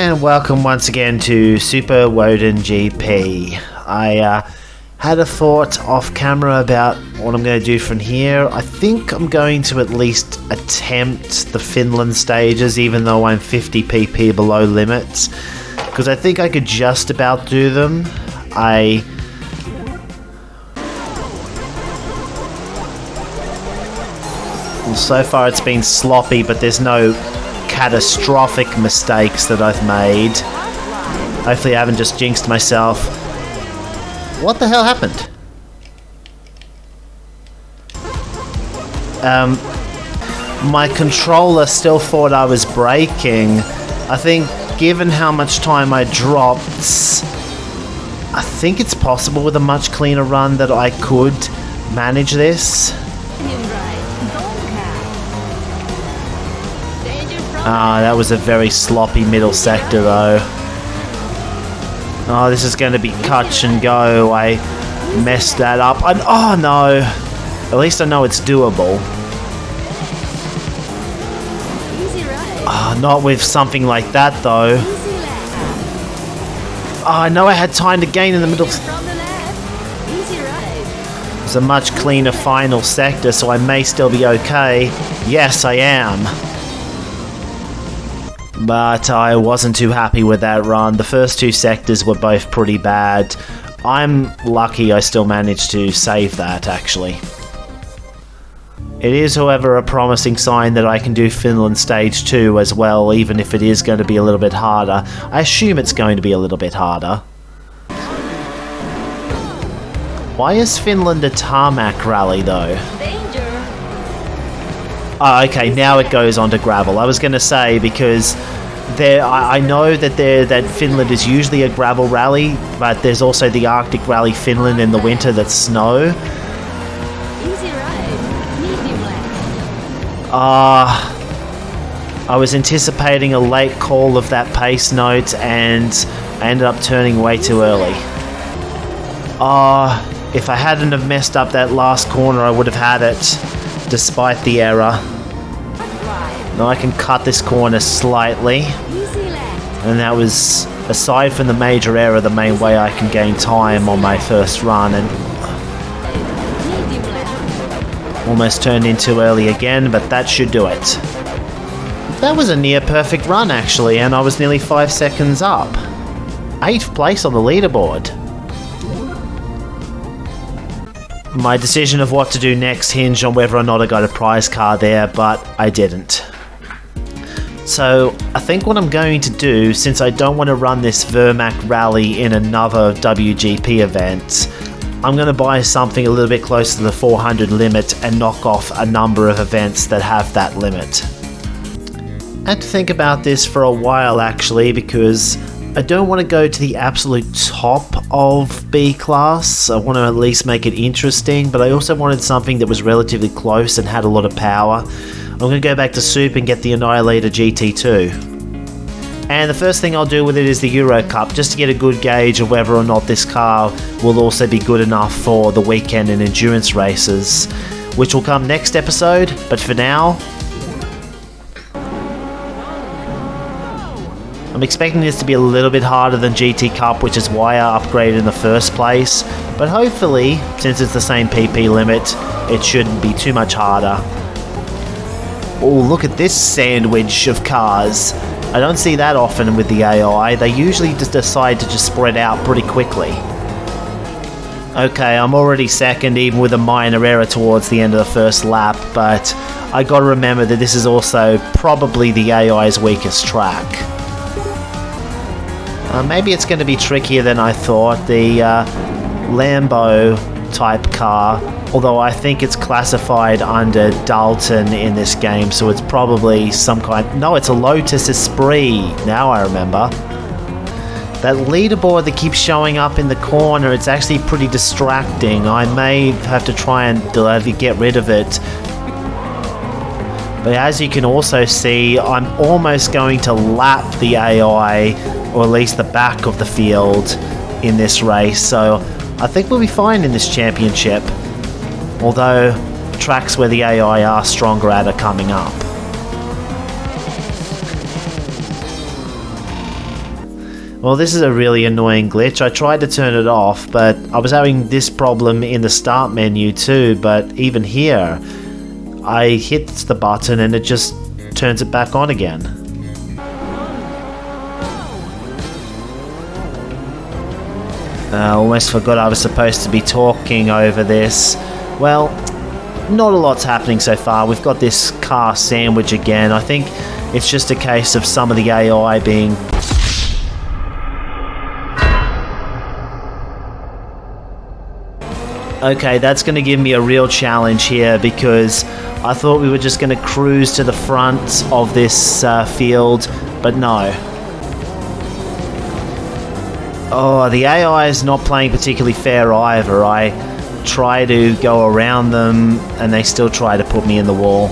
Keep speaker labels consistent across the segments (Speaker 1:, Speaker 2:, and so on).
Speaker 1: And welcome once again to Super Woden GP. I had a thought off camera about what I'm going to do from here. I think I'm going to at least attempt the Finland stages, even though I'm 50 pp below limits, because I think I could just about do them. Well, so far it's been sloppy, but there's no catastrophic mistakes that I've made. Hopefully I haven't just jinxed myself. What the hell happened? My controller still thought I was braking. I think given how much time I dropped, I think it's possible with a much cleaner run that I could manage this. That was a very sloppy middle sector though. Oh, this is going to be touch and go. I messed that up. Oh no! At least I know it's doable. Oh, not with something like that though. Oh, I know I had time to gain in the middle. It's a much cleaner final sector, so I may still be okay. Yes, I am. But I wasn't too happy with that run. The first two sectors were both pretty bad. I'm lucky I still managed to save that, actually. It is, however, a promising sign that I can do Finland Stage 2 as well, even if it is going to be a little bit harder. I assume it's going to be a little bit harder. Why is Finland a tarmac rally, though? Oh, okay, now it goes on to gravel. I was going to say, because I know that Finland is usually a gravel rally, but there's also the Arctic Rally Finland in the winter that's snow. I was anticipating a late call of that pace note, and I ended up turning way too early. If I hadn't have messed up that last corner, I would have had it. Despite the error. Now I can cut this corner slightly. And that was, aside from the major error, the main way I can gain time on my first run. And almost turned in too early again, but that should do it. That was a near perfect run actually, and I was nearly 5 seconds up. 8th place on the leaderboard. My decision of what to do next hinged on whether or not I got a prize car there, but I didn't. So I think what I'm going to do, since I don't want to run this Vermac rally in another WGP event, I'm going to buy something a little bit closer to the 400 limit and knock off a number of events that have that limit. I had to think about this for a while actually, because I don't want to go to the absolute top of B class. I want to at least make it interesting, but I also wanted something that was relatively close and had a lot of power. I'm going to go back to Soup and get the Annihilator GT2. And the first thing I'll do with it is the Euro Cup, just to get a good gauge of whether or not this car will also be good enough for the weekend and endurance races, which will come next episode, but for now, I'm expecting this to be a little bit harder than GT Cup, which is why I upgraded in the first place, but hopefully, since it's the same PP limit, it shouldn't be too much harder. Oh, look at this sandwich of cars. I don't see that often with the AI. They usually just decide to just spread out pretty quickly. Okay, I'm already second, even with a minor error towards the end of the first lap, but I gotta remember that this is also probably the AI's weakest track. Maybe it's going to be trickier than I thought. The Lambo type car, although I think it's classified under Dalton in this game, so it's probably some kind... No, it's a Lotus Esprit. Now I remember. That leaderboard that keeps showing up in the corner, it's actually pretty distracting. I may have to try and get rid of it. But as you can also see, I'm almost going to lap the AI, or at least the back of the field in this race, so I think we'll be fine in this championship, although tracks where the AI are stronger at are coming up. Well, this is a really annoying glitch. I tried to turn it off, but I was having this problem in the start menu too, but even here, I hit the button and it just turns it back on again. I almost forgot I was supposed to be talking over this. Well, not a lot's happening so far. We've got this car sandwich again. I think it's just a case of some of the AI being... Okay, that's going to give me a real challenge here because I thought we were just going to cruise to the front of this field, but no. Oh, the AI is not playing particularly fair either. I try to go around them and they still try to put me in the wall.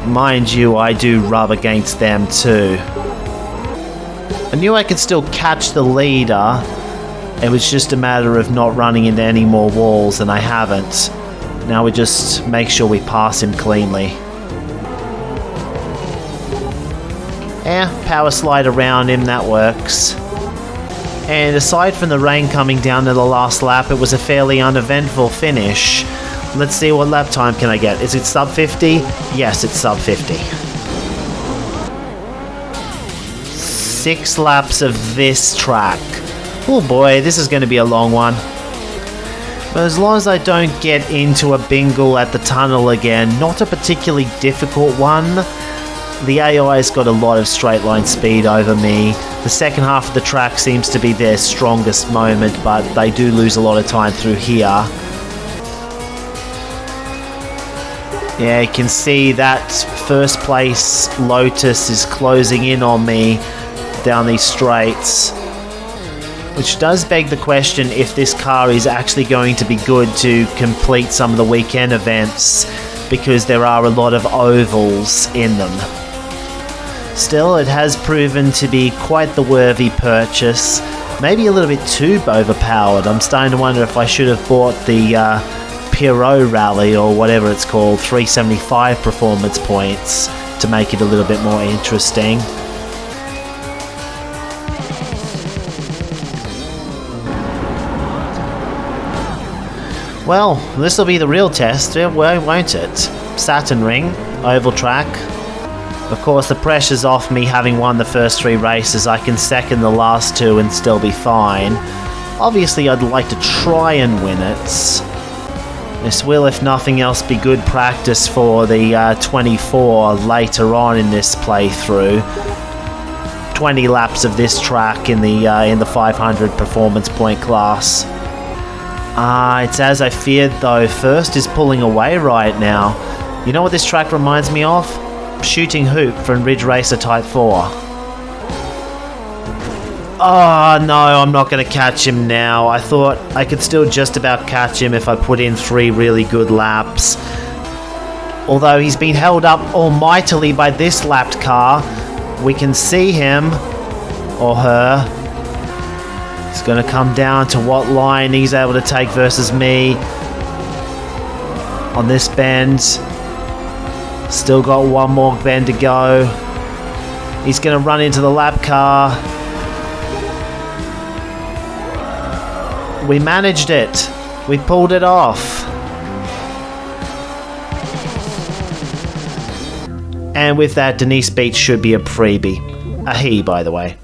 Speaker 1: Mind you, I do rub against them too. I knew I could still catch the leader. It was just a matter of not running into any more walls, and I haven't. Now we just make sure we pass him cleanly. Yeah, power slide around him, that works. And aside from the rain coming down to the last lap, it was a fairly uneventful finish. Let's see, what lap time can I get? Is it sub 50? Yes, it's sub 50. 6 laps of this track. Oh boy, this is going to be a long one. But as long as I don't get into a bingle at the tunnel again, not a particularly difficult one. The AI's got a lot of straight line speed over me. The second half of the track seems to be their strongest moment, but they do lose a lot of time through here. Yeah, you can see that first place Lotus is closing in on me down these straights. Which does beg the question if this car is actually going to be good to complete some of the weekend events, because there are a lot of ovals in them. Still, it has proven to be quite the worthy purchase. Maybe a little bit too overpowered. I'm starting to wonder if I should have bought the Pierrot Rally or whatever it's called, 375 performance points, to make it a little bit more interesting. Well, this will be the real test, won't it? Saturn Ring, oval track. Of course, the pressure's off me having won the first 3 races. I can second the last 2 and still be fine. Obviously, I'd like to try and win it. This will, if nothing else, be good practice for the 24 later on in this playthrough. 20 laps of this track in the 500 performance point class. It's as I feared though. First is pulling away right now. You know what this track reminds me of? Shooting Hoop from Ridge Racer Type 4. Oh no, I'm not going to catch him now. I thought I could still just about catch him if I put in 3 really good laps. Although he's been held up almightily by this lapped car. We can see him, or her. It's going to come down to what line he's able to take versus me on this bend. Still got one more bend to go. He's going to run into the lap car. We managed it. We pulled it off. And with that, Denise Beach should be a freebie. A he, by the way.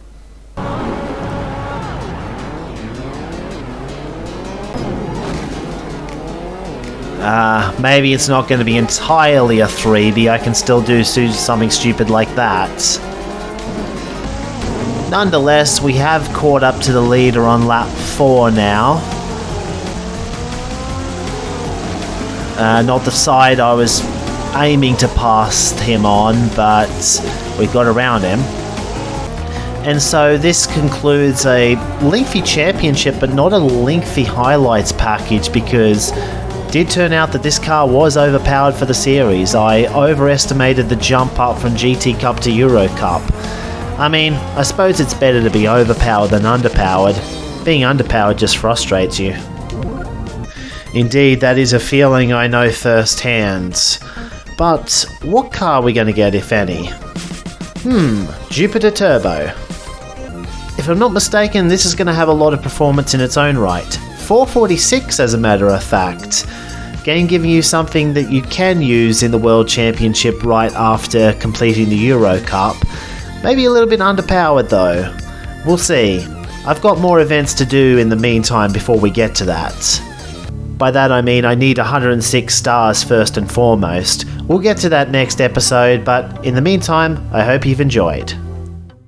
Speaker 1: Maybe it's not going to be entirely a freebie. I can still do something stupid like that. Nonetheless, we have caught up to the leader on lap 4 now. Not the side I was aiming to pass him on, but we got around him. And so this concludes a lengthy championship, but not a lengthy highlights package, because it did turn out that this car was overpowered for the series. I overestimated the jump up from GT Cup to Euro Cup. I mean, I suppose it's better to be overpowered than underpowered. Being underpowered just frustrates you. Indeed, that is a feeling I know firsthand. But what car are we going to get, if any? Jupiter Turbo. if I'm not mistaken, this is going to have a lot of performance in its own right. 446 as a matter of fact. Game giving you something that you can use in the World Championship right after completing the Euro Cup. Maybe a little bit underpowered though. We'll see. I've got more events to do in the meantime before we get to that. By that I mean I need 106 stars first and foremost. We'll get to that next episode, but in the meantime, I hope you've enjoyed.